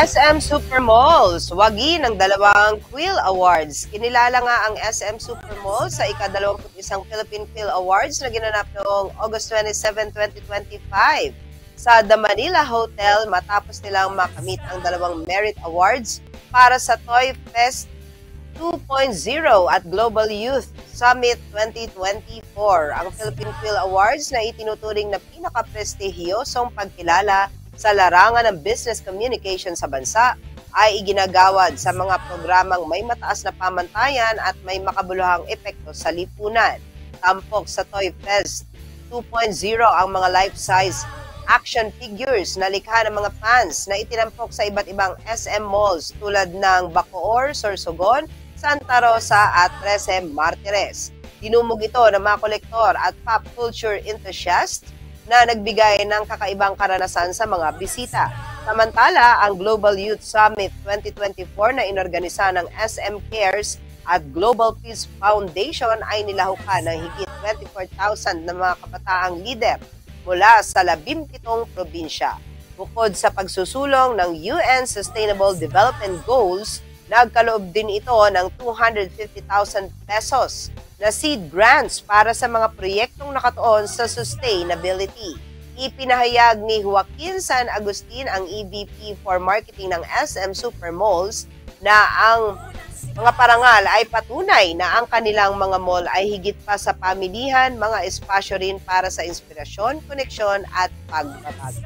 SM Supermalls, wagi ng dalawang Quill Awards. Kinilala nga ang SM Supermalls sa ika-21 Philippine Quill Awards na ginanap noong August 27, 2025 sa The Manila Hotel matapos nilang makamit ang dalawang Merit Awards para sa Toy Fest 2.0 at Global Youth Summit 2024. Ang Philippine Quill Awards na itinuturing na pinaka-prestihiyosong pagkilala sa larangan ng business communication sa bansa ay iginagawad sa mga programang may mataas na pamantayan at may makabuluhang epekto sa lipunan. Tampok sa Toy Fest 2.0 ang mga life-size action figures na likha ng mga fans na itinampok sa iba't ibang SM malls tulad ng Bacoor, Sorsogon, Santa Rosa at 13 Martires. Dinumog ito ng mga kolektor at pop culture enthusiasts na nagbigay ng kakaibang karanasan sa mga bisita. Samantala, ang Global Youth Summit 2024 na inorganisa ng SM Cares at Global Peace Foundation ay nilahukan ng higit 24,000 na mga kabataang lider mula sa 17 probinsya. Bukod sa pagsusulong ng UN Sustainable Development Goals, nagkaloob din ito ng 250,000 pesos na seed grants para sa mga proyektong nakatuon sa sustainability. Ipinahayag ni Joaquin San Agustin, ang EVP for Marketing ng SM Supermalls, na ang mga parangal ay patunay na ang kanilang mga mall ay higit pa sa pamilihan, mga espasyo rin para sa inspirasyon, koneksyon at pagbabago.